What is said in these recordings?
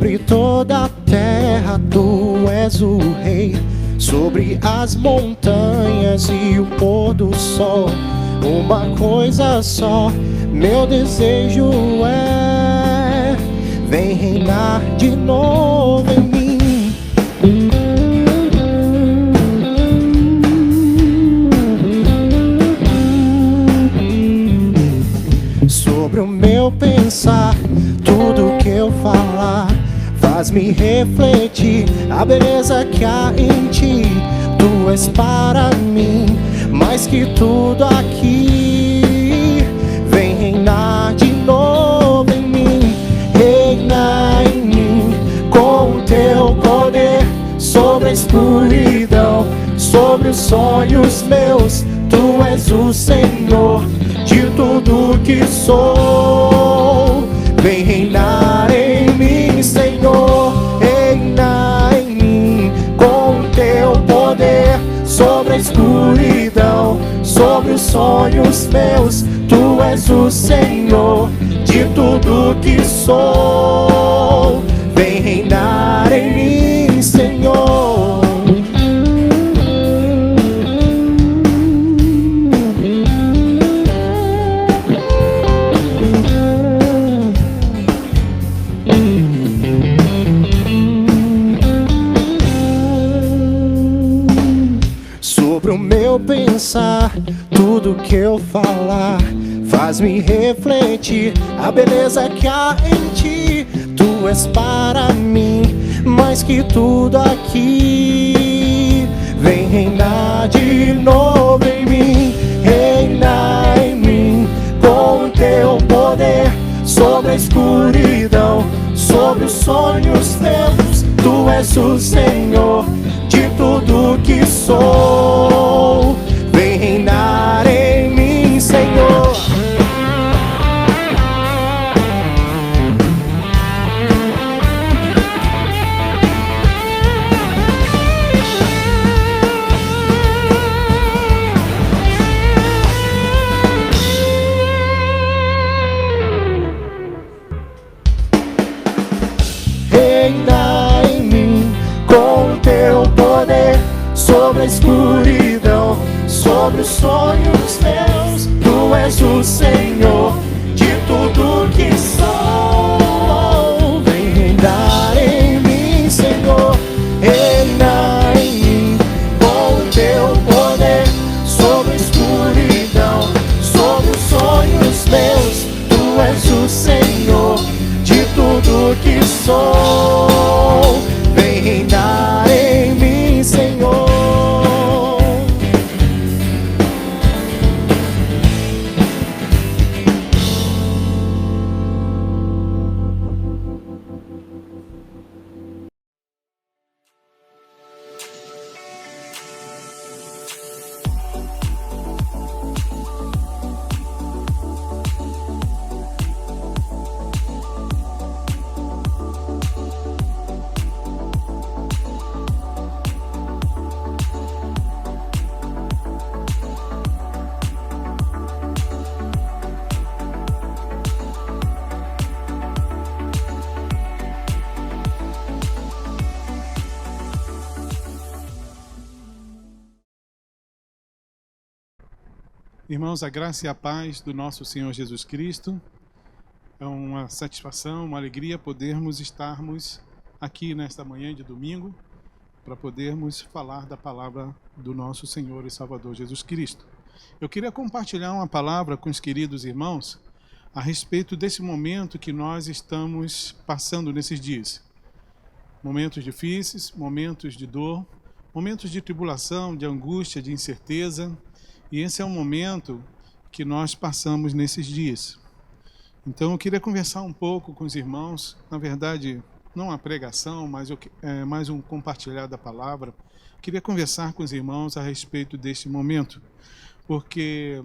Sobre toda a terra tu és o rei, sobre as montanhas e o pôr do sol. Uma coisa só, meu desejo é: vem reinar de novo em mim. Sobre o meu pensar, tudo que eu falar, faz-me refletir a beleza que há em ti. Tu és para mim mais que tudo aqui. Vem reinar de novo em mim, reina em mim com o teu poder. Sobre a escuridão, sobre os sonhos meus, tu és o Senhor de tudo que sou. Vem reinar em mim, Senhor, reina em mim com o teu poder. Sobre a escuridão, sobre os sonhos meus, tu és o Senhor de tudo que sou. Vem reinar em mim, Senhor. Sobre o meu pensar, tudo que eu falar, faz-me refletir a beleza que há em ti. Tu és para mim mais que tudo aqui. Vem reinar de novo em mim, reina em mim com o teu poder. Sobre a escuridão, sobre os sonhos teus, tu és o Senhor de tudo que sou. Vem reinar em mim, Senhor. Reina em mim com o teu poder. Sobre a escuridão, sobre os sonhos meus, tu és o Senhor de tudo que sou. Vem reinar em mim, Senhor, reina em mim com o teu poder. Sobre a escuridão, sobre os sonhos meus, tu és o Senhor de tudo que sou. Vem reinar em mim, Senhor. Irmãos, a graça e a paz do nosso Senhor Jesus Cristo. É uma satisfação, uma alegria podermos estarmos aqui nesta manhã de domingo para podermos falar da palavra do nosso Senhor e Salvador Jesus Cristo. Eu queria compartilhar uma palavra com os queridos irmãos a respeito desse momento que nós estamos passando nesses dias. Momentos difíceis, momentos de dor, momentos de tribulação, de angústia, de incerteza. E esse é um momento que nós passamos nesses dias. Então eu queria conversar um pouco com os irmãos, na verdade, não uma pregação, mas mais um compartilhar da palavra. Queria conversar com os irmãos a respeito deste momento, porque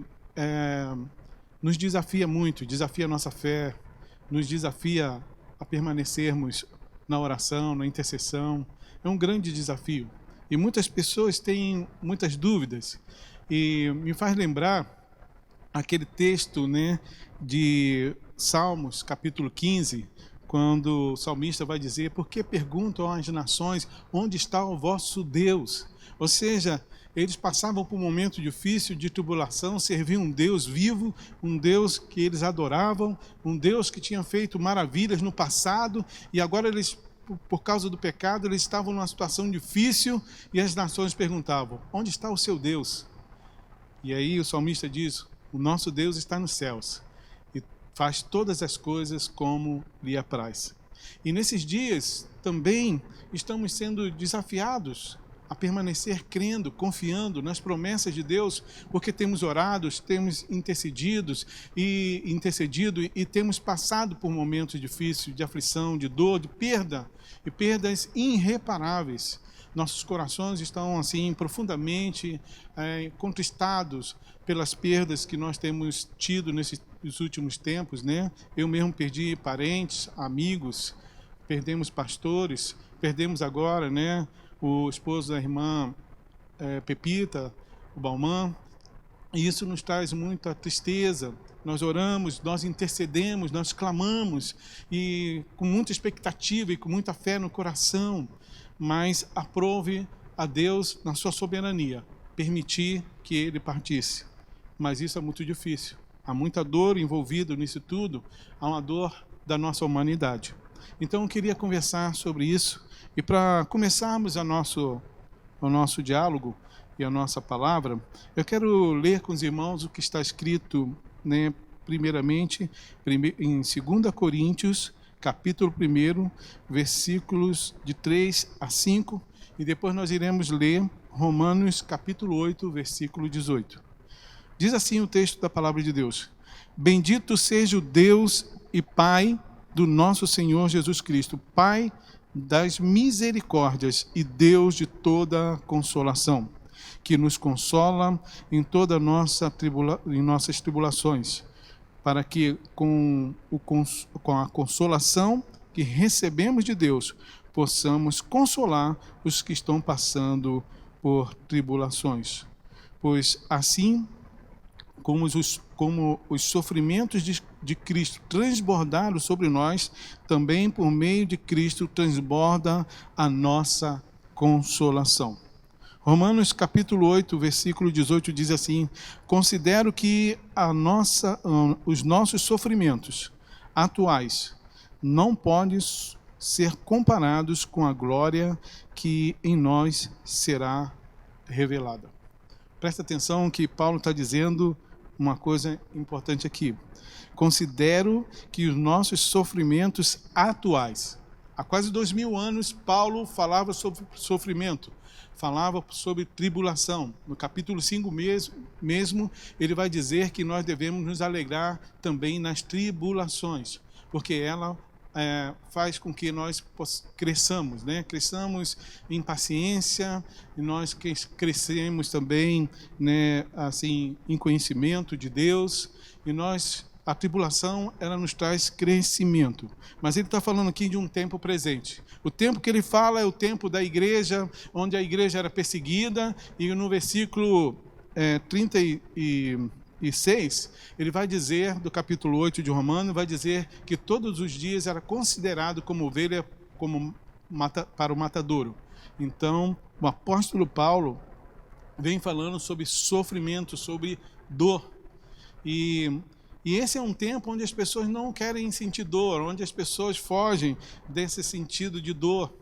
nos desafia muito, desafia a nossa fé, nos desafia a permanecermos na oração, na intercessão. É um grande desafio. E muitas pessoas têm muitas dúvidas. E me faz lembrar aquele texto, né, de Salmos, capítulo 15, quando o salmista vai dizer: por que perguntam às nações, onde está o vosso Deus? Ou seja, eles passavam por um momento difícil de tribulação, serviam um Deus vivo, um Deus que eles adoravam, um Deus que tinha feito maravilhas no passado, e agora eles, por causa do pecado, eles estavam numa situação difícil, e as nações perguntavam: onde está o seu Deus? E aí o salmista diz: o nosso Deus está nos céus e faz todas as coisas como lhe apraz. E nesses dias também estamos sendo desafiados a permanecer crendo, confiando nas promessas de Deus, porque temos orado, temos intercedido e temos passado por momentos difíceis, de aflição, de dor, de perda, e perdas irreparáveis. Nossos corações estão assim profundamente contristados pelas perdas que nós temos tido nesses últimos tempos, né? Eu mesmo perdi parentes, amigos, perdemos pastores, perdemos agora, né, o esposo da irmã Pepita, o Balmã, e isso nos traz muita tristeza. Nós oramos, nós intercedemos, nós clamamos, e com muita expectativa e com muita fé no coração, mas aprove a Deus, na sua soberania, permitir que ele partisse. Mas isso é muito difícil. Há muita dor envolvida nisso tudo, há uma dor da nossa humanidade. Então eu queria conversar sobre isso, e para começarmos o nosso diálogo e a nossa palavra, eu quero ler com os irmãos o que está escrito, né, primeiramente em 2 Coríntios, capítulo 1, versículos de 3 a 5, e depois nós iremos ler Romanos, capítulo 8, versículo 18. Diz assim o texto da palavra de Deus: bendito seja o Deus e Pai do nosso Senhor Jesus Cristo, Pai das misericórdias e Deus de toda consolação, que nos consola em todas nossas tribulações, para que com a consolação que recebemos de Deus, possamos consolar os que estão passando por tribulações. Pois assim como os sofrimentos de Cristo transbordaram sobre nós, também por meio de Cristo transborda a nossa consolação. Romanos capítulo 8, versículo 18 diz assim: considero que os nossos sofrimentos atuais não podem ser comparados com a glória que em nós será revelada. Presta atenção que Paulo está dizendo uma coisa importante aqui. Considero que os nossos sofrimentos atuais, há quase 2000 anos, Paulo falava sobre sofrimento, falava sobre tribulação. No capítulo 5 mesmo, ele vai dizer que nós devemos nos alegrar também nas tribulações, porque ela faz com que nós cresçamos, né? Cresçamos em paciência, e nós crescemos também, né, assim, em conhecimento de Deus, e a tribulação, ela nos traz crescimento. Mas ele está falando aqui de um tempo presente. O tempo que ele fala é o tempo da igreja, onde a igreja era perseguida, e no versículo 36, ele vai dizer, do capítulo 8 de Romanos, vai dizer que todos os dias era considerado como ovelha para o matadouro. Então, o apóstolo Paulo vem falando sobre sofrimento, sobre dor. E esse é um tempo onde as pessoas não querem sentir dor, onde as pessoas fogem desse sentido de dor.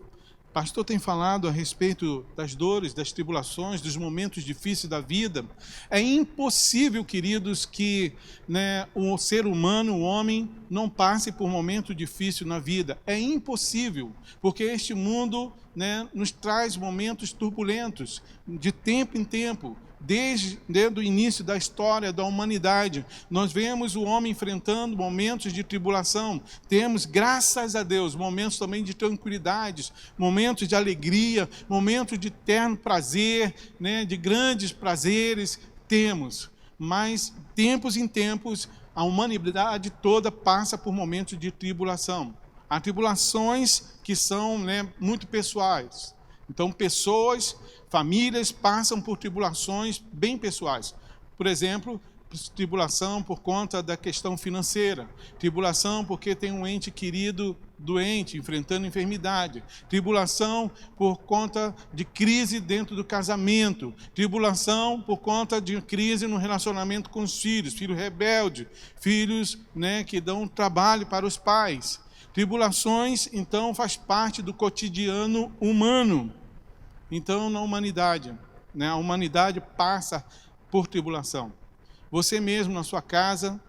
O pastor tem falado a respeito das dores, das tribulações, dos momentos difíceis da vida. É impossível, queridos, que, né, o ser humano, o homem, não passe por um momento difícil na vida. É impossível, porque este mundo, né, nos traz momentos turbulentos, de tempo em tempo. Desde o início da história da humanidade, nós vemos o homem enfrentando momentos de tribulação. Temos, graças a Deus, momentos também de tranquilidade, momentos de alegria, momentos de eterno prazer, né, de grandes prazeres, temos. Mas, tempos em tempos, a humanidade toda passa por momentos de tribulação. Há tribulações que são, né, muito pessoais. Então, famílias passam por tribulações bem pessoais. Por exemplo, tribulação por conta da questão financeira, tribulação porque tem um ente querido doente, enfrentando enfermidade, tribulação por conta de crise dentro do casamento, tribulação por conta de crise no relacionamento com os filhos, filhos rebeldes, filhos, que dão trabalho para os pais. Tribulações, então, faz parte do cotidiano humano. Então, na humanidade, a humanidade passa por tribulação. Você mesmo na sua casa,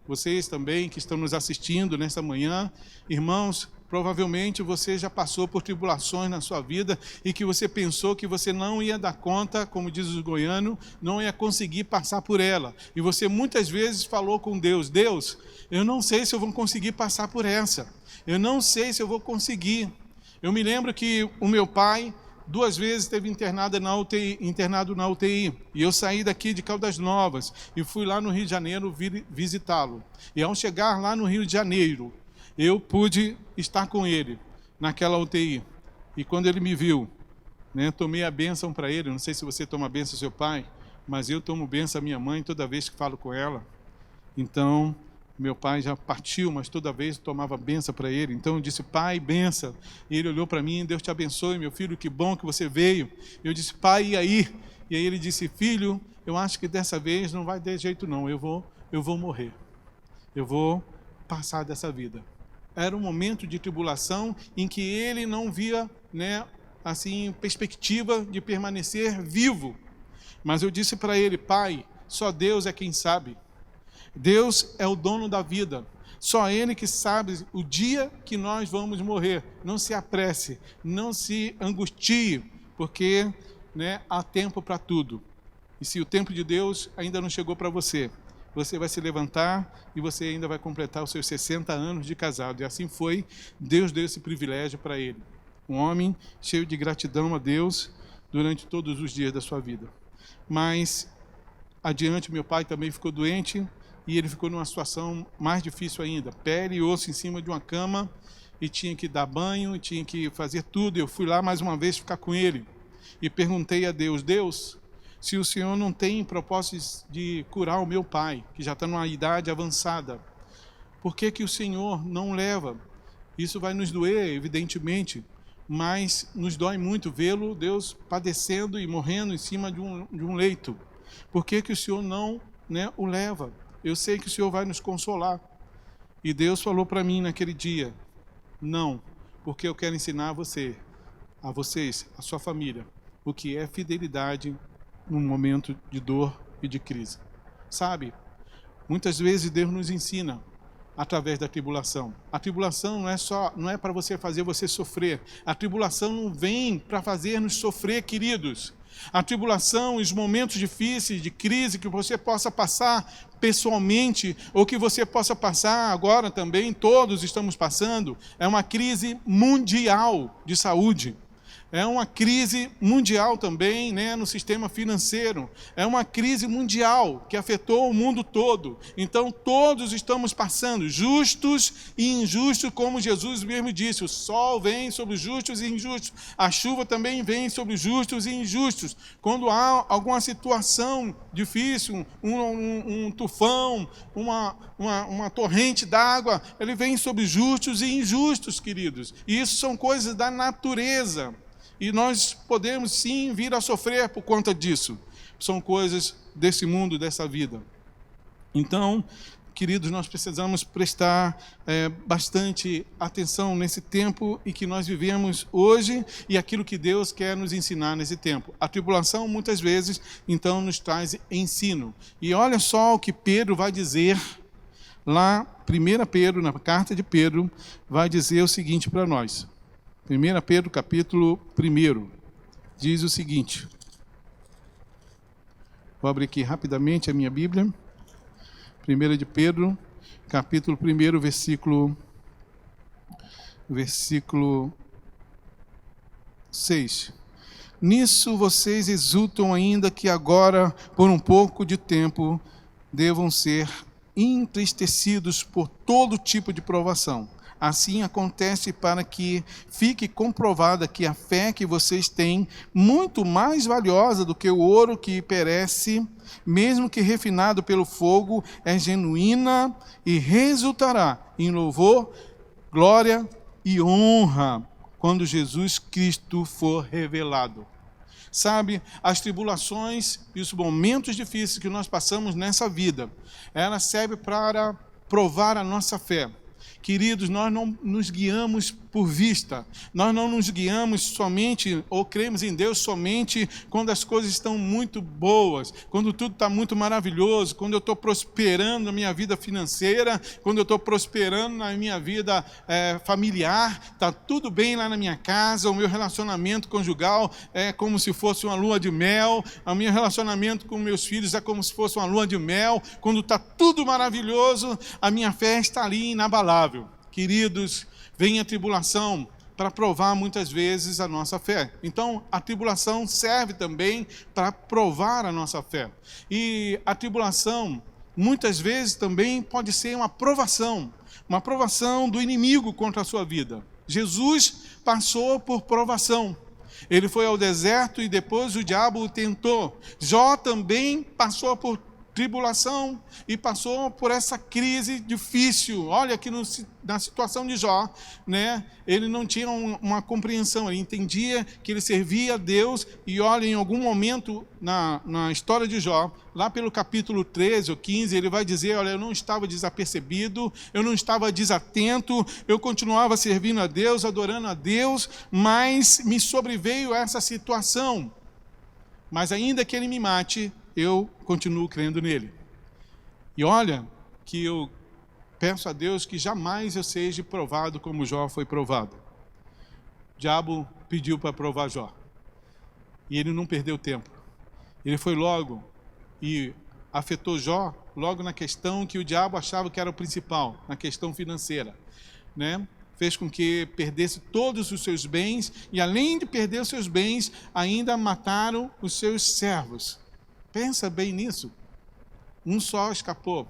vocês também que estão nos assistindo nesta manhã, irmãos, provavelmente você já passou por tribulações na sua vida e que você pensou que você não ia dar conta, como diz o goiano, não ia conseguir passar por ela. E você muitas vezes falou com Deus: Deus, eu não sei se eu vou conseguir passar por essa. Eu não sei se eu vou conseguir. Eu me lembro que o meu pai 2 vezes esteve internado na UTI, e eu saí daqui de Caldas Novas e fui lá no Rio de Janeiro visitá-lo. E ao chegar lá no Rio de Janeiro, eu pude estar com ele naquela UTI. E quando ele me viu, tomei a bênção para ele. Não sei se você toma a bênção do seu pai, mas eu tomo bênção à minha mãe toda vez que falo com ela. Então, meu pai já partiu, mas toda vez eu tomava bênção para ele. Então eu disse: pai, bênção. E ele olhou para mim: Deus te abençoe, meu filho, que bom que você veio. Eu disse: pai, e aí? E aí ele disse: filho, eu acho que dessa vez não vai ter jeito não, eu vou morrer. Eu vou passar dessa vida. Era um momento de tribulação em que ele não via, perspectiva de permanecer vivo. Mas eu disse para ele: pai, só Deus é quem sabe. Deus é o dono da vida. Só Ele que sabe o dia que nós vamos morrer. Não se apresse, não se angustie, porque há tempo para tudo. E se o tempo de Deus ainda não chegou para você, você vai se levantar e você ainda vai completar os seus 60 anos de casado. E assim foi, Deus deu esse privilégio para ele. Um homem cheio de gratidão a Deus durante todos os dias da sua vida. Mas, adiante, meu pai também ficou doente, e ele ficou numa situação mais difícil ainda. Pele e osso em cima de uma cama, e tinha que dar banho, tinha que fazer tudo. Eu fui lá mais uma vez ficar com ele. E perguntei a Deus: Deus, se o Senhor não tem propósitos de curar o meu pai, que já está numa idade avançada, por que o Senhor não leva? Isso vai nos doer, evidentemente, mas nos dói muito vê-lo, Deus, padecendo e morrendo em cima de um leito. Por que o Senhor não o leva? Eu sei que o Senhor vai nos consolar. E Deus falou para mim naquele dia: não, porque eu quero ensinar a vocês, a sua família, o que é fidelidade num momento de dor e de crise. Sabe, muitas vezes Deus nos ensina através da tribulação. A tribulação não é para fazer você sofrer. A tribulação não vem para fazer-nos sofrer, queridos. A tribulação, os momentos difíceis, de crise que você possa passar pessoalmente, ou que você possa passar agora também, todos estamos passando, é uma crise mundial de saúde. É uma crise mundial também, no sistema financeiro. É uma crise mundial que afetou o mundo todo. Então, todos estamos passando, justos e injustos, como Jesus mesmo disse. O sol vem sobre os justos e injustos. A chuva também vem sobre os justos e injustos. Quando há alguma situação difícil, um tufão, uma torrente d'água, ele vem sobre justos e injustos, queridos. E isso são coisas da natureza. E nós podemos sim vir a sofrer por conta disso. São coisas desse mundo, dessa vida. Então, queridos, nós precisamos prestar bastante atenção nesse tempo em que nós vivemos hoje e aquilo que Deus quer nos ensinar nesse tempo. A tribulação, muitas vezes, então, nos traz ensino. E olha só o que Pedro vai dizer lá, 1 Pedro, na carta de Pedro, vai dizer o seguinte para nós. 1 Pedro, capítulo 1, diz o seguinte. Vou abrir aqui rapidamente a minha Bíblia. 1 de Pedro, capítulo 1, versículo 6. Nisso vocês exultam ainda que agora, por um pouco de tempo, devam ser entristecidos por todo tipo de provação. Assim acontece para que fique comprovada que a fé que vocês têm, muito mais valiosa do que o ouro que perece, mesmo que refinado pelo fogo, é genuína e resultará em louvor, glória e honra quando Jesus Cristo for revelado. Sabe, as tribulações e os momentos difíceis que nós passamos nessa vida, elas servem para provar a nossa fé. Queridos, nós não nos guiamos por vista, nós não nos guiamos somente, ou cremos em Deus somente quando as coisas estão muito boas, quando tudo está muito maravilhoso, quando eu estou prosperando na minha vida financeira, quando eu estou prosperando na minha vida familiar, está tudo bem lá na minha casa, o meu relacionamento conjugal é como se fosse uma lua de mel, o meu relacionamento com meus filhos é como se fosse uma lua de mel, quando está tudo maravilhoso, a minha fé está ali inabalável. Queridos, vem a tribulação para provar muitas vezes a nossa fé. Então, a tribulação serve também para provar a nossa fé. E a tribulação, muitas vezes, também pode ser uma provação do inimigo contra a sua vida. Jesus passou por provação. Ele foi ao deserto e depois o diabo o tentou. Jó também passou por tribulação e passou por essa crise difícil. Olha aqui na situação de Jó, né? Ele não tinha uma compreensão, ele entendia que ele servia a Deus e olha, em algum momento na história de Jó, lá pelo capítulo 13 ou 15, ele vai dizer, olha, eu não estava desapercebido, eu não estava desatento, eu continuava servindo a Deus, adorando a Deus, mas me sobreveio essa situação. Mas ainda que ele me mate, eu continuo crendo nele. E olha que eu peço a Deus que jamais eu seja provado como Jó foi provado. O diabo pediu para provar Jó. E ele não perdeu tempo. Ele foi logo e afetou Jó logo na questão que o diabo achava que era o principal, na questão financeira, né? Fez com que perdesse todos os seus bens e, além de perder os seus bens, ainda mataram os seus servos. Pensa bem nisso. Um só escapou.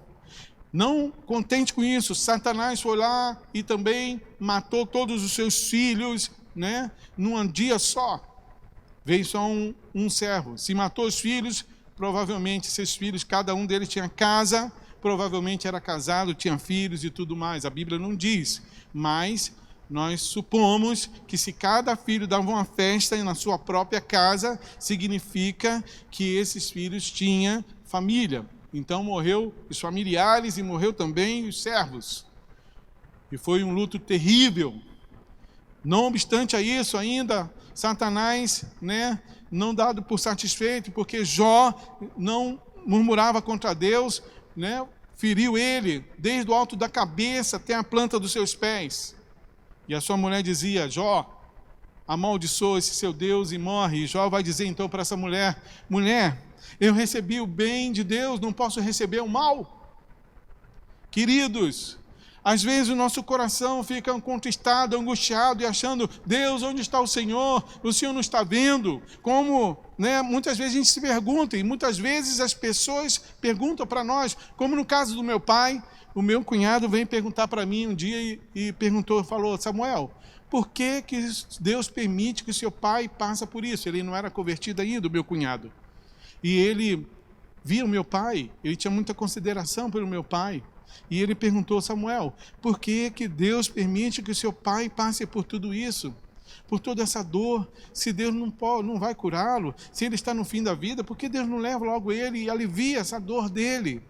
Não contente com isso, Satanás foi lá e também matou todos os seus filhos, né? Num dia só. Veio só um servo. Se matou os filhos, provavelmente esses filhos, cada um deles tinha casa, provavelmente era casado, tinha filhos e tudo mais. A Bíblia não diz, mas nós supomos que se cada filho dava uma festa na sua própria casa, significa que esses filhos tinham família. Então morreu os familiares e morreu também os servos. E foi um luto terrível. Não obstante a isso, ainda Satanás, né, não dado por satisfeito, porque Jó não murmurava contra Deus, né, feriu ele desde o alto da cabeça até a planta dos seus pés. E a sua mulher dizia, Jó, amaldiçoa esse seu Deus e morre. E Jó vai dizer então para essa mulher, mulher, eu recebi o bem de Deus, não posso receber o mal. Queridos, às vezes o nosso coração fica contristado, angustiado e achando, Deus, onde está o Senhor não está vendo. Como, né, muitas vezes a gente se pergunta, e muitas vezes as pessoas perguntam para nós, como no caso do meu pai. O meu cunhado veio perguntar para mim um dia e falou, Samuel, por que Deus permite que o seu pai passe por isso? Ele não era convertido ainda, o meu cunhado. E ele via o meu pai, ele tinha muita consideração pelo meu pai. E ele perguntou, Samuel, por que Deus permite que o seu pai passe por tudo isso? Por toda essa dor, se Deus não vai curá-lo, se ele está no fim da vida, por que Deus não leva logo ele e alivia essa dor dele?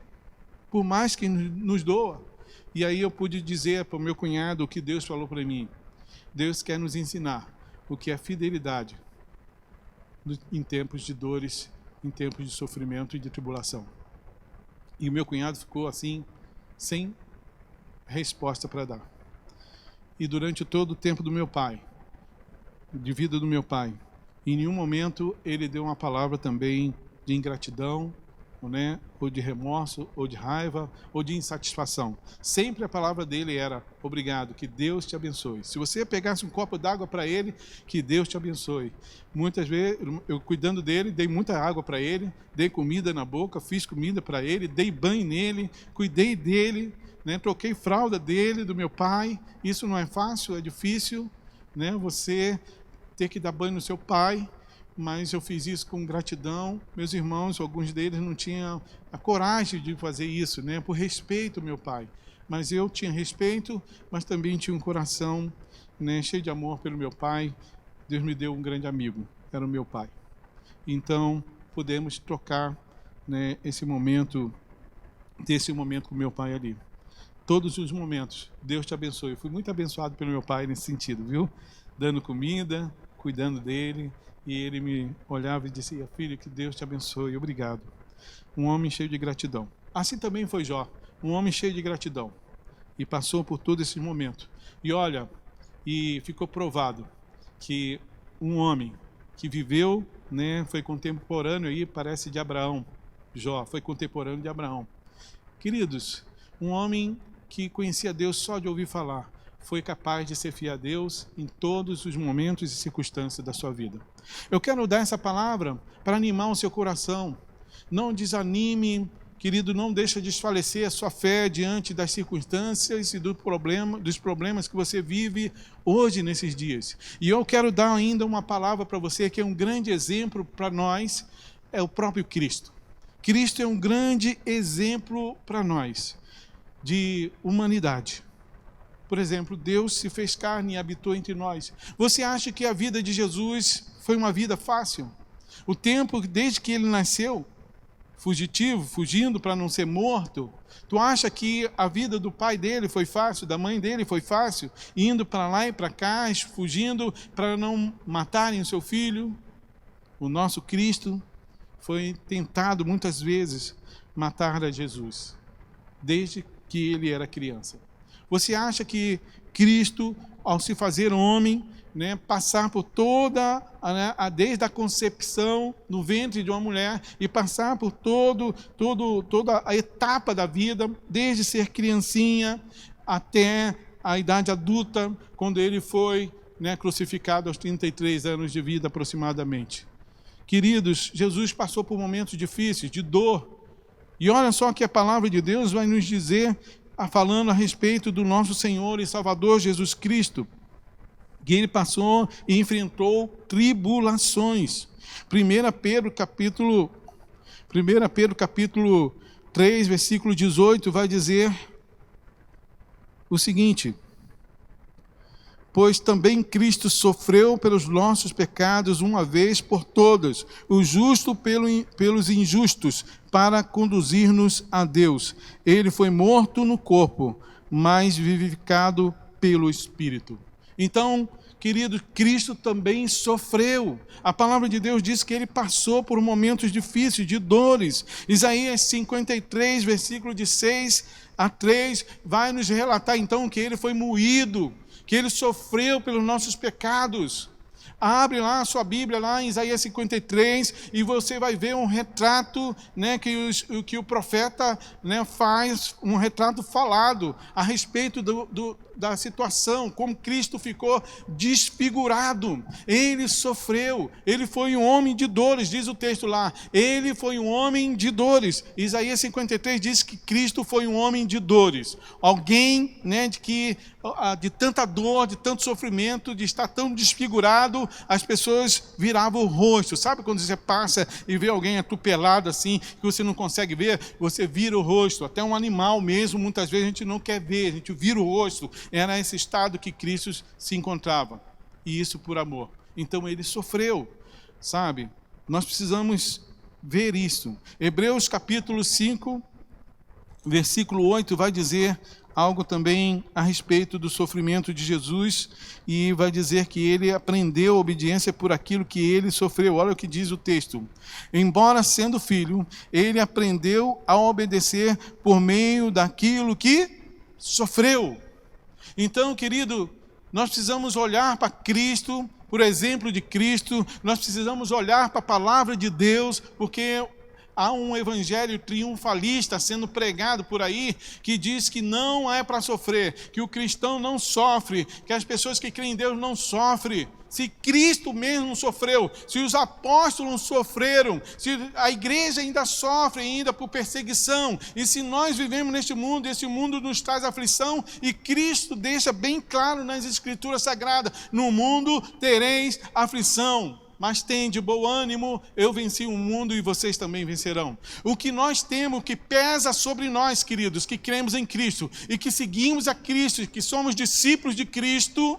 Por mais que nos doa. E aí eu pude dizer para o meu cunhado o que Deus falou para mim. Deus quer nos ensinar o que é fidelidade em tempos de dores, em tempos de sofrimento e de tribulação. E o meu cunhado ficou assim, sem resposta para dar. E durante todo o tempo do meu pai, de vida do meu pai, em nenhum momento ele deu uma palavra também de ingratidão, né, ou de remorso, ou de raiva, ou de insatisfação. Sempre a palavra dele era: obrigado, que Deus te abençoe. Se você pegasse um copo d'água para ele, que Deus te abençoe. Muitas vezes, eu cuidando dele, dei muita água para ele, dei comida na boca, fiz comida para ele, dei banho nele, cuidei dele, né, troquei fralda dele, do meu pai. Isso não é fácil, é difícil, né, você ter que dar banho no seu pai, mas eu fiz isso com gratidão. Meus irmãos, alguns deles não tinham a coragem de fazer isso, né, por respeito ao meu pai. Mas eu tinha respeito, mas também tinha um coração, né, cheio de amor pelo meu pai. Deus me deu um grande amigo, era o meu pai. Então, podemos trocar, né, esse momento, ter esse momento com o meu pai ali. Todos os momentos, Deus te abençoe. Eu fui muito abençoado pelo meu pai nesse sentido, viu? Dando comida, cuidando dele. E ele me olhava e dizia: filho, que Deus te abençoe, obrigado. Um homem cheio de gratidão. Assim também foi Jó, um homem cheio de gratidão. E passou por todo esse momento. E olha, e ficou provado que um homem que viveu, né, foi contemporâneo aí, parece de Abraão. Jó foi contemporâneo de Abraão. Queridos, um homem que conhecia Deus só de ouvir falar, foi capaz de ser fiel a Deus em todos os momentos e circunstâncias da sua vida. Eu quero dar essa palavra para animar o seu coração. Não desanime, querido, não deixe desfalecer a sua fé diante das circunstâncias e dos problemas que você vive hoje, nesses dias. E eu quero dar ainda uma palavra para você que é um grande exemplo para nós, é o próprio Cristo. Cristo é um grande exemplo para nós de humanidade. Por exemplo, Deus se fez carne e habitou entre nós. Você acha que a vida de Jesus foi uma vida fácil? O tempo desde que ele nasceu, fugitivo, fugindo para não ser morto. Tu acha que a vida do pai dele foi fácil, da mãe dele foi fácil? Indo para lá e para cá, fugindo para não matarem o seu filho? O nosso Cristo foi tentado muitas vezes matar a Jesus, desde que ele era criança. Você acha que Cristo, ao se fazer homem, né, passar por toda, desde a concepção no ventre de uma mulher e passar por toda a etapa da vida, desde ser criancinha até a idade adulta, quando ele foi, né, crucificado aos 33 anos de vida aproximadamente? Queridos, Jesus passou por momentos difíceis, de dor. E olha só que a palavra de Deus vai nos dizer, falando a respeito do nosso Senhor e Salvador Jesus Cristo, que ele passou e enfrentou tribulações. 1 Pedro capítulo 3, versículo 18, vai dizer o seguinte: pois também Cristo sofreu pelos nossos pecados uma vez por todas, o justo pelos injustos, para conduzir-nos a Deus. Ele foi morto no corpo, mas vivificado pelo Espírito. Então, querido, Cristo também sofreu. A palavra de Deus diz que ele passou por momentos difíceis, de dores. Isaías 53, versículo de 6 a 3, vai nos relatar então que ele foi moído, que ele sofreu pelos nossos pecados. Abre lá a sua Bíblia, lá em Isaías 53, e você vai ver um retrato, né, que o profeta, né, faz, um retrato falado a respeito da situação, como Cristo ficou desfigurado. Ele sofreu, ele foi um homem de dores, diz o texto lá. Ele foi um homem de dores. Isaías 53 diz que Cristo foi um homem de dores. Alguém, né, de tanta dor, de tanto sofrimento, de estar tão desfigurado, as pessoas viravam o rosto. Sabe quando você passa e vê alguém atropelado assim, que você não consegue ver? Você vira o rosto. Até um animal mesmo, muitas vezes a gente não quer ver, a gente vira o rosto. Era esse estado que Cristo se encontrava. E isso por amor. Então ele sofreu, sabe? Nós precisamos ver isso. Hebreus capítulo 5, versículo 8 vai dizer algo também a respeito do sofrimento de Jesus, e vai dizer que ele aprendeu a obediência por aquilo que ele sofreu. Olha o que diz o texto: embora sendo filho, ele aprendeu a obedecer por meio daquilo que sofreu. Então, querido, nós precisamos olhar para Cristo, por exemplo de Cristo, nós precisamos olhar para a palavra de Deus, porque há um evangelho triunfalista sendo pregado por aí, que diz que não é para sofrer, que o cristão não sofre, que as pessoas que creem em Deus não sofrem. Se Cristo mesmo sofreu, se os apóstolos sofreram, se a igreja ainda sofre ainda por perseguição, e se nós vivemos neste mundo, esse mundo nos traz aflição, e Cristo deixa bem claro nas Escrituras Sagradas, no mundo tereis aflição, mas tende bom ânimo, eu venci o mundo e vocês também vencerão. O que nós temos, o que pesa sobre nós, queridos, que cremos em Cristo, e que seguimos a Cristo, que somos discípulos de Cristo,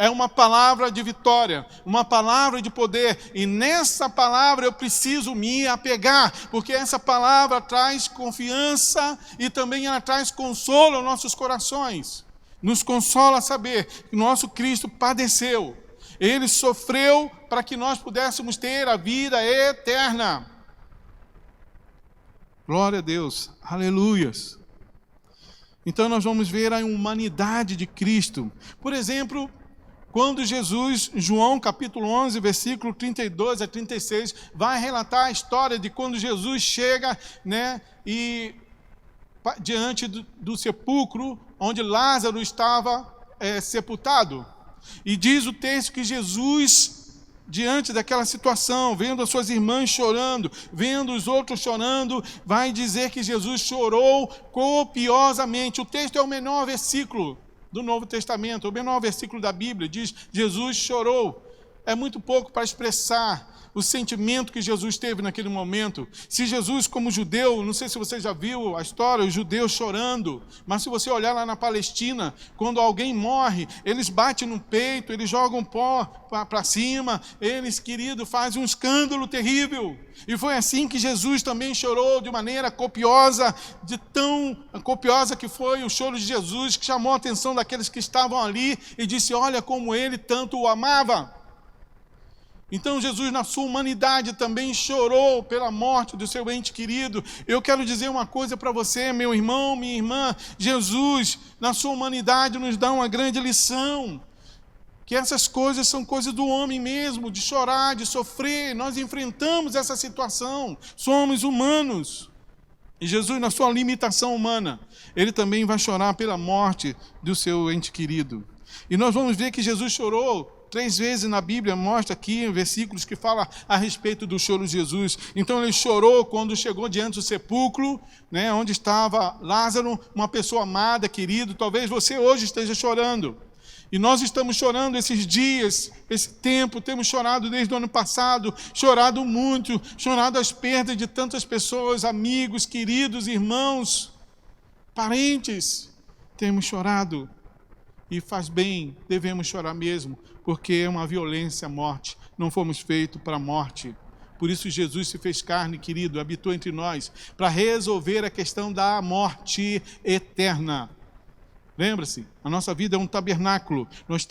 é uma palavra de vitória, uma palavra de poder, e nessa palavra eu preciso me apegar, porque essa palavra traz confiança e também ela traz consolo aos nossos corações. Nos consola saber que nosso Cristo padeceu, Ele sofreu para que nós pudéssemos ter a vida eterna. Glória a Deus, aleluias. Então nós vamos ver a humanidade de Cristo. Por exemplo, quando Jesus, João capítulo 11, versículo 32 a 36, vai relatar a história de quando Jesus chega, e diante do sepulcro, onde Lázaro estava sepultado. E diz o texto que Jesus, diante daquela situação, vendo as suas irmãs chorando, vendo os outros chorando, vai dizer que Jesus chorou copiosamente. O texto é o menor versículo do Novo Testamento, o menor versículo da Bíblia, diz: Jesus chorou. É muito pouco para expressar o sentimento que Jesus teve naquele momento. Se Jesus, como judeu, não sei se você já viu a história, os judeus chorando, mas se você olhar lá na Palestina, quando alguém morre, eles batem no peito, eles jogam pó para cima, eles, querido, fazem um escândalo terrível. E foi assim que Jesus também chorou de maneira copiosa, de tão copiosa que foi o choro de Jesus, que chamou a atenção daqueles que estavam ali e disse: olha como ele tanto o amava. Então Jesus, na sua humanidade, também chorou pela morte do seu ente querido. Eu quero dizer uma coisa para você, meu irmão, minha irmã: Jesus, na sua humanidade, nos dá uma grande lição, que essas coisas são coisas do homem mesmo, de chorar, de sofrer. Nós enfrentamos essa situação, somos humanos. E Jesus, na sua limitação humana, Ele também vai chorar pela morte do seu ente querido. E nós vamos ver que Jesus chorou 3 vezes na Bíblia, mostra aqui em versículos que fala a respeito do choro de Jesus. Então ele chorou quando chegou diante do sepulcro, onde estava Lázaro, uma pessoa amada, querido. Talvez você hoje esteja chorando. E nós estamos chorando esses dias, esse tempo, temos chorado desde o ano passado, chorado muito, chorado as perdas de tantas pessoas, amigos, queridos, irmãos, parentes. Temos chorado. E faz bem, devemos chorar mesmo, porque é uma violência a morte. Não fomos feitos para a morte. Por isso Jesus se fez carne, querido, habitou entre nós, para resolver a questão da morte eterna. Lembra-se, a nossa vida é um tabernáculo. Nós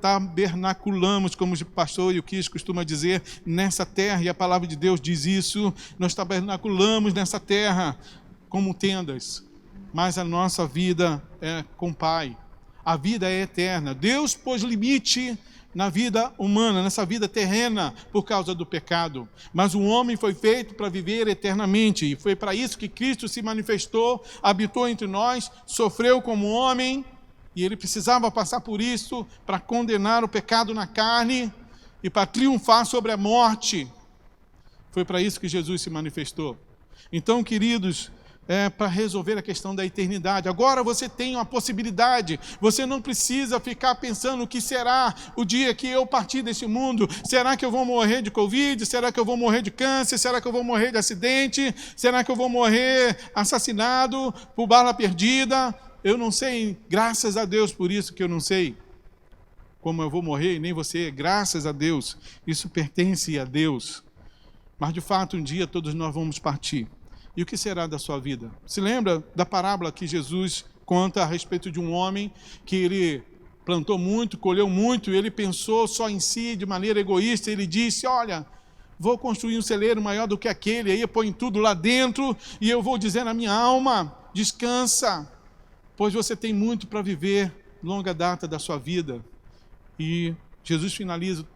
tabernaculamos, como o pastor Yuquis costuma dizer, nessa terra, e a palavra de Deus diz isso. Nós tabernaculamos nessa terra como tendas, mas a nossa vida é com o Pai. A vida é eterna. Deus pôs limite na vida humana, nessa vida terrena, por causa do pecado. Mas o homem foi feito para viver eternamente. E foi para isso que Cristo se manifestou, habitou entre nós, sofreu como homem. E ele precisava passar por isso para condenar o pecado na carne e para triunfar sobre a morte. Foi para isso que Jesus se manifestou. Então, queridos, para resolver a questão da eternidade. Agora você tem uma possibilidade. Você não precisa ficar pensando o que será o dia que eu partir desse mundo. Será que eu vou morrer de Covid? Será que eu vou morrer de câncer? Será que eu vou morrer de acidente? Será que eu vou morrer assassinado por bala perdida? Eu não sei. Graças a Deus por isso que eu não sei como eu vou morrer, e nem você. Graças a Deus. Isso pertence a Deus. Mas de fato um dia todos nós vamos partir. E o que será da sua vida? Se lembra da parábola que Jesus conta a respeito de um homem que ele plantou muito, colheu muito, e ele pensou só em si, de maneira egoísta. Ele disse: olha, vou construir um celeiro maior do que aquele, aí eu ponho tudo lá dentro, e eu vou dizer na minha alma: descansa, pois você tem muito para viver, longa data da sua vida. E Jesus finaliza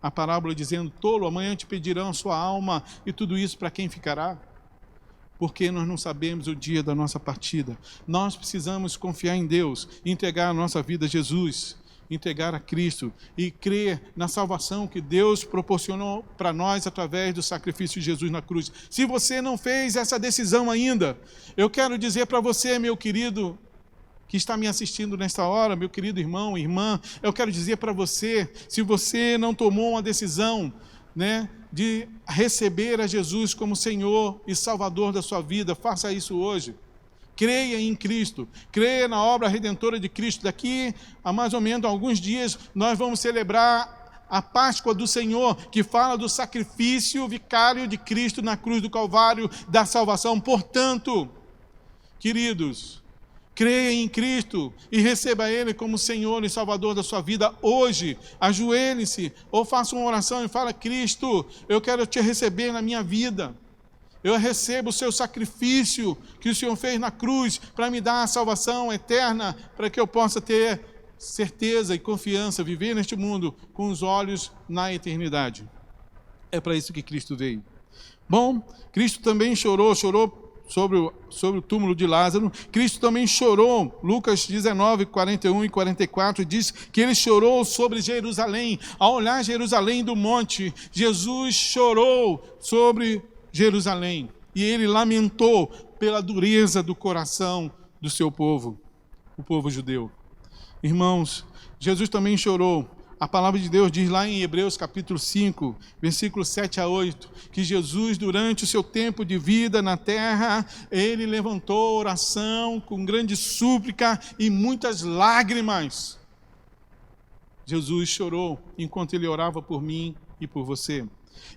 a parábola dizendo: tolo, amanhã te pedirão a sua alma, e tudo isso para quem ficará? porque nós não sabemos o dia da nossa partida. Nós precisamos confiar em Deus, entregar a nossa vida a Jesus, entregar a Cristo e crer na salvação que Deus proporcionou para nós através do sacrifício de Jesus na cruz. Se você não fez essa decisão ainda, eu quero dizer para você, meu querido, que está me assistindo nesta hora, meu querido irmão, irmã, eu quero dizer para você, se você não tomou uma decisão, de receber a Jesus como Senhor e Salvador da sua vida, faça isso hoje. Creia em Cristo, creia na obra redentora de Cristo. Daqui a mais ou menos alguns dias, nós vamos celebrar a Páscoa do Senhor, que fala do sacrifício vicário de Cristo na cruz do Calvário, da salvação. Portanto, queridos, creia em Cristo e receba Ele como Senhor e Salvador da sua vida hoje. Ajoelhe-se ou faça uma oração e fala: Cristo, eu quero te receber na minha vida. Eu recebo o seu sacrifício que o Senhor fez na cruz para me dar a salvação eterna, para que eu possa ter certeza e confiança, viver neste mundo com os olhos na eternidade. É para isso que Cristo veio. Bom, Cristo também chorou sobre o túmulo de Lázaro. Cristo também chorou, Lucas 19, 41 e 44, diz que ele chorou sobre Jerusalém. Ao olhar Jerusalém do monte, Jesus chorou sobre Jerusalém. E ele lamentou pela dureza do coração do seu povo, o povo judeu. Irmãos, Jesus também chorou. A palavra de Deus diz lá em Hebreus capítulo 5, versículos 7 a 8, que Jesus, durante o seu tempo de vida na terra, ele levantou oração com grande súplica e muitas lágrimas. Jesus chorou enquanto ele orava por mim e por você.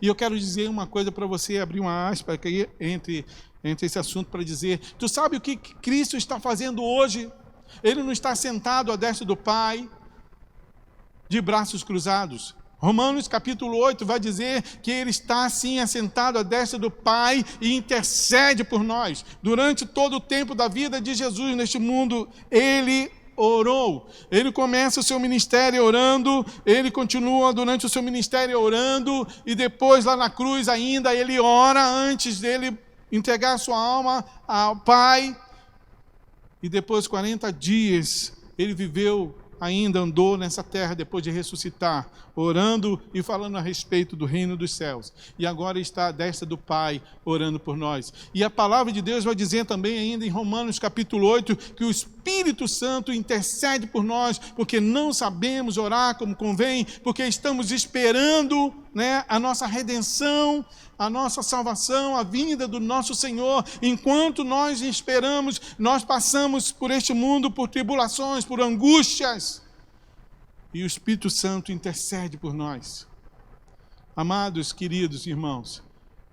E eu quero dizer uma coisa para você, abrir uma aspa aqui entre esse assunto para dizer: tu sabe o que Cristo está fazendo hoje? Ele não está sentado à destra do Pai, de braços cruzados. Romanos capítulo 8 vai dizer que ele está assim assentado à destra do Pai e intercede por nós. Durante todo o tempo da vida de Jesus neste mundo, ele orou. Ele começa o seu ministério orando, ele continua durante o seu ministério orando, e depois lá na cruz ainda ele ora antes dele entregar sua alma ao Pai. E depois 40 dias ele viveu, ainda andou nessa terra depois de ressuscitar, orando e falando a respeito do reino dos céus. E agora está à destra do Pai, orando por nós. E a palavra de Deus vai dizer também ainda em Romanos capítulo 8, que o Espírito Santo intercede por nós, porque não sabemos orar como convém, porque estamos esperando, a nossa redenção, a nossa salvação, a vinda do nosso Senhor. Enquanto nós esperamos, nós passamos por este mundo, por tribulações, por angústias, e o Espírito Santo intercede por nós. Amados, queridos irmãos,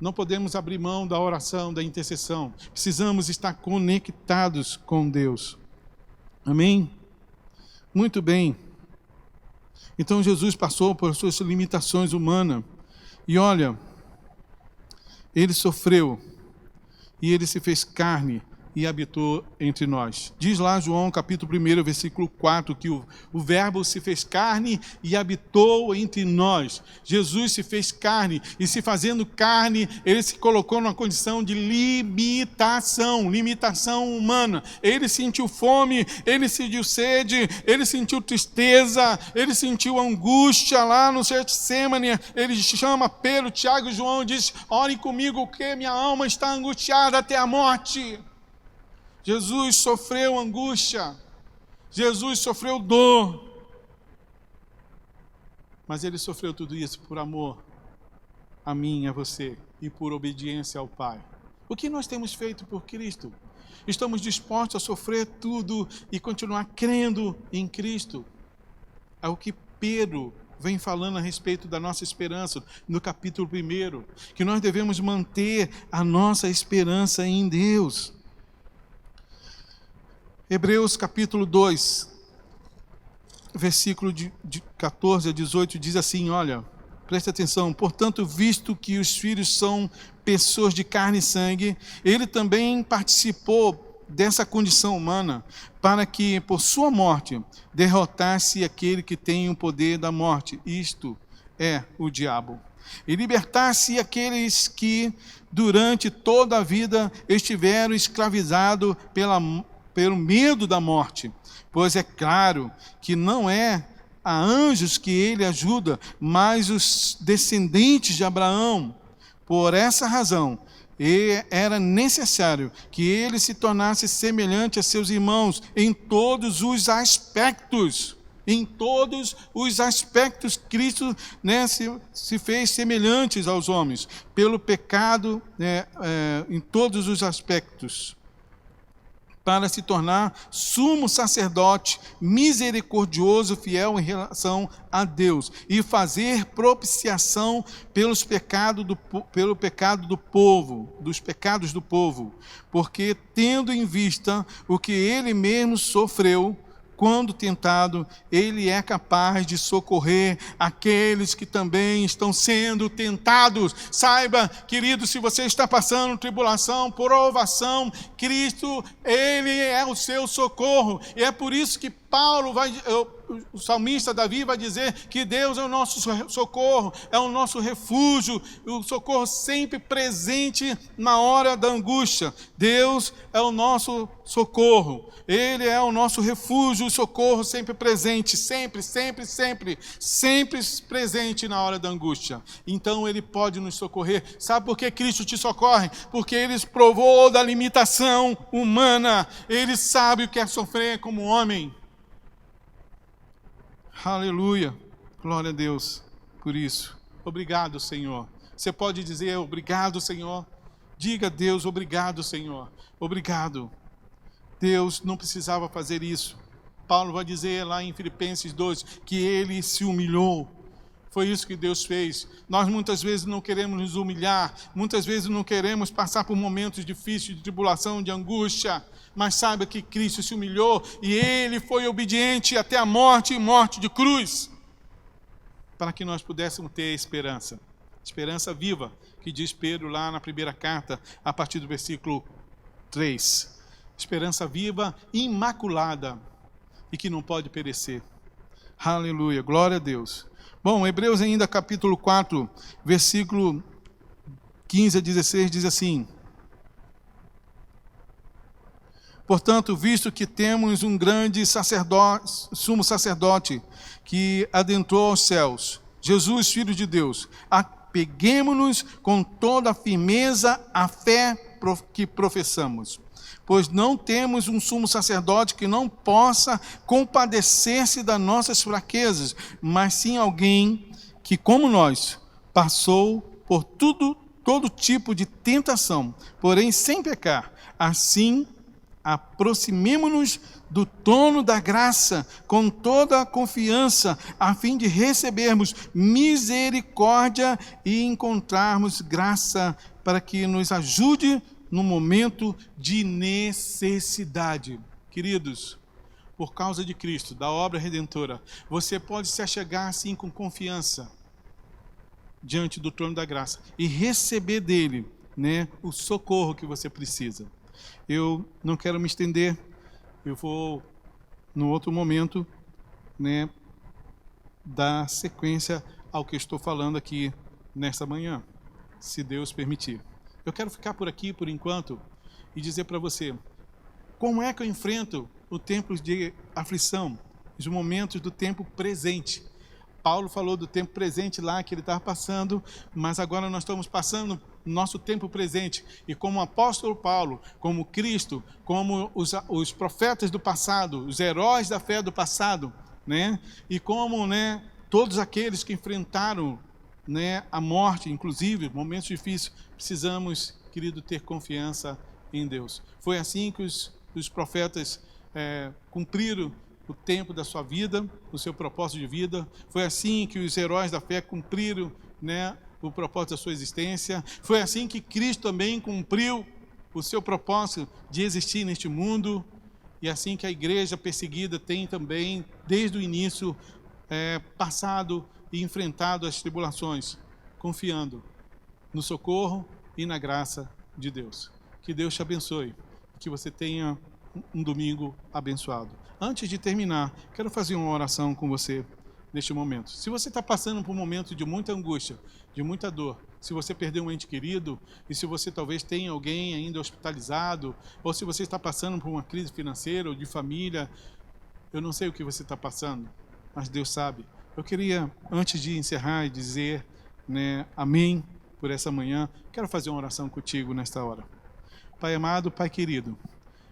não podemos abrir mão da oração, da intercessão. Precisamos estar conectados com Deus. Amém? Muito bem. Então Jesus passou por suas limitações humanas. E olha, ele sofreu, e ele se fez carne e habitou entre nós. Diz lá João capítulo 1, versículo 4, que o verbo se fez carne e habitou entre nós. Jesus se fez carne, e se fazendo carne, ele se colocou numa condição de limitação humana. Ele sentiu fome, ele sentiu sede, ele sentiu tristeza, ele sentiu angústia lá no Getsemane. Ele chama Pedro, Tiago e João e diz: orem comigo, que minha alma está angustiada até a morte. Jesus sofreu angústia, Jesus sofreu dor, mas ele sofreu tudo isso por amor a mim e a você, e por obediência ao Pai. O que nós temos feito por Cristo? Estamos dispostos a sofrer tudo e continuar crendo em Cristo? É o que Pedro vem falando a respeito da nossa esperança no capítulo 1, que nós devemos manter a nossa esperança em Deus. Hebreus capítulo 2, versículo de 14 a 18, diz assim, olha, presta atenção: portanto, visto que os filhos são pessoas de carne e sangue, ele também participou dessa condição humana, para que, por sua morte, derrotasse aquele que tem o poder da morte, isto é, o diabo, e libertar-se aqueles que durante toda a vida estiveram escravizados pelo medo da morte. Pois é claro que não é a anjos que ele ajuda, mas os descendentes de Abraão. Por essa razão, era necessário que ele se tornasse semelhante a seus irmãos em todos os aspectos. Em todos os aspectos, Cristo, né, se fez semelhantes aos homens, pelo pecado, em todos os aspectos, para se tornar sumo sacerdote, misericordioso, fiel em relação a Deus, e fazer propiciação dos pecados do povo, porque tendo em vista o que ele mesmo sofreu, quando tentado, ele é capaz de socorrer aqueles que também estão sendo tentados. Saiba, querido, se você está passando tribulação, provação, Cristo, ele é o seu socorro. E é por isso que o salmista Davi vai dizer que Deus é o nosso socorro, é o nosso refúgio, o socorro sempre presente na hora da angústia. Deus é o nosso socorro, Ele é o nosso refúgio, o socorro sempre presente, sempre presente na hora da angústia. Então Ele pode nos socorrer. Sabe por que Cristo te socorre? Porque Ele provou da limitação humana, Ele sabe o que é sofrer como homem. Aleluia, glória a Deus por isso. Obrigado, Senhor. Você pode dizer obrigado, Senhor? Diga a Deus, obrigado, Senhor. Obrigado. Deus não precisava fazer isso. Paulo vai dizer lá em Filipenses 2 que ele se humilhou. Foi isso que Deus fez. Nós muitas vezes não queremos nos humilhar, muitas vezes não queremos passar por momentos difíceis de tribulação, de angústia, mas saiba que Cristo se humilhou e Ele foi obediente até a morte e morte de cruz, para que nós pudéssemos ter esperança. Esperança viva, que diz Pedro lá na primeira carta, a partir do versículo 3. Esperança viva, imaculada e que não pode perecer. Aleluia, glória a Deus. Bom, Hebreus ainda capítulo 4, versículo 15 a 16 diz assim: portanto, visto que temos um grande sumo sacerdote que adentrou aos céus, Jesus, Filho de Deus, apeguemo-nos com toda a firmeza à fé que professamos. Pois não temos um sumo sacerdote que não possa compadecer-se das nossas fraquezas, mas sim alguém que, como nós, passou por todo tipo de tentação, porém sem pecar. Assim, aproximemo-nos do trono da graça com toda a confiança, a fim de recebermos misericórdia e encontrarmos graça para que nos ajude no momento de necessidade. Queridos, por causa de Cristo, da obra redentora, você pode se achegar assim com confiança diante do trono da graça e receber dele, né, o socorro que você precisa. Eu não quero me estender, eu vou, no outro momento, né, dar sequência ao que estou falando aqui nesta manhã, se Deus permitir. Eu quero ficar por aqui, por enquanto, e dizer para você, como é que eu enfrento o tempo de aflição, os momentos do tempo presente. Paulo falou do tempo presente lá que ele estava passando, mas agora nós estamos passando nosso tempo presente. E como o apóstolo Paulo, como Cristo, como os profetas do passado, os heróis da fé do passado, né? E como, né, todos aqueles que enfrentaram, né, a morte, inclusive, momentos difíceis, precisamos, querido, ter confiança em Deus. Foi assim que os profetas cumpriram o tempo da sua vida, o seu propósito de vida. Foi assim que os heróis da fé cumpriram, né, o propósito da sua existência. Foi assim que Cristo também cumpriu o seu propósito de existir neste mundo. E assim que a igreja perseguida tem também, desde o início, passado e enfrentado as tribulações, confiando no socorro e na graça de Deus. Que Deus te abençoe, que você tenha um domingo abençoado. Antes de terminar, quero fazer uma oração com você, neste momento. Se você está passando por um momento de muita angústia, de muita dor, se você perdeu um ente querido, e se você talvez tenha alguém ainda hospitalizado, ou se você está passando por uma crise financeira ou de família, eu não sei o que você está passando, mas Deus sabe. Eu queria, antes de encerrar, dizer, amém por essa manhã. Quero fazer uma oração contigo nesta hora. Pai amado, Pai querido,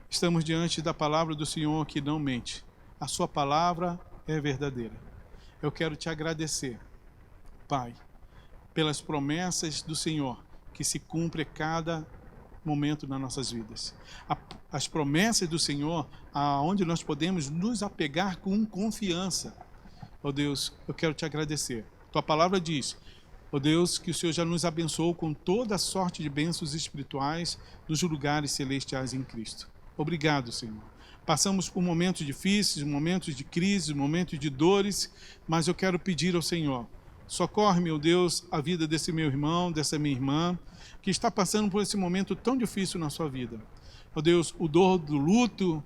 estamos diante da palavra do Senhor que não mente. A sua palavra é verdadeira. Eu quero te agradecer, Pai, pelas promessas do Senhor que se cumprem a cada momento nas nossas vidas. As promessas do Senhor, aonde nós podemos nos apegar com confiança. Ó Deus, eu quero te agradecer. Tua palavra diz, ó Deus, que o Senhor já nos abençoou com toda a sorte de bênçãos espirituais nos lugares celestiais em Cristo. Obrigado, Senhor. Passamos por momentos difíceis, momentos de crise, momentos de dores, mas eu quero pedir ao Senhor, socorre, meu Deus, a vida desse meu irmão, dessa minha irmã, que está passando por esse momento tão difícil na sua vida. Ó Deus, o dor do luto,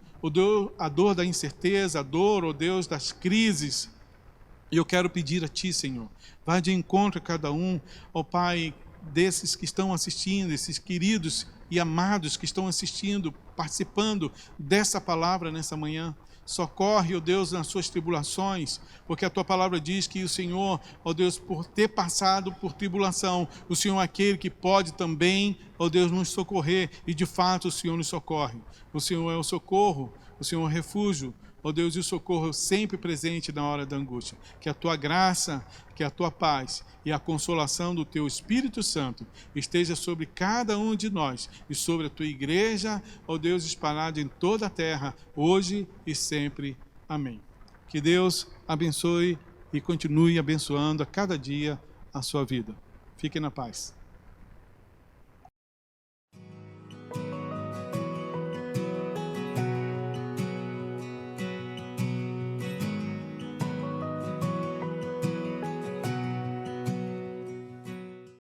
a dor da incerteza, a dor, ó Deus, das crises. E eu quero pedir a Ti, Senhor, vá de encontro a cada um, ó Pai, desses que estão assistindo, esses queridos e amados que estão assistindo, participando dessa palavra nessa manhã. Socorre, ó Deus, nas suas tribulações, porque a Tua palavra diz que o Senhor, ó Deus, por ter passado por tribulação, o Senhor é aquele que pode também, ó Deus, nos socorrer, e de fato o Senhor nos socorre. O Senhor é o socorro, o Senhor é o refúgio, ó Deus, e o socorro sempre presente na hora da angústia. Que a Tua graça, que a Tua paz e a consolação do Teu Espírito Santo esteja sobre cada um de nós e sobre a Tua igreja, ó Deus, espalhada em toda a terra, hoje e sempre. Amém. Que Deus abençoe e continue abençoando a cada dia a sua vida. Fiquem na paz.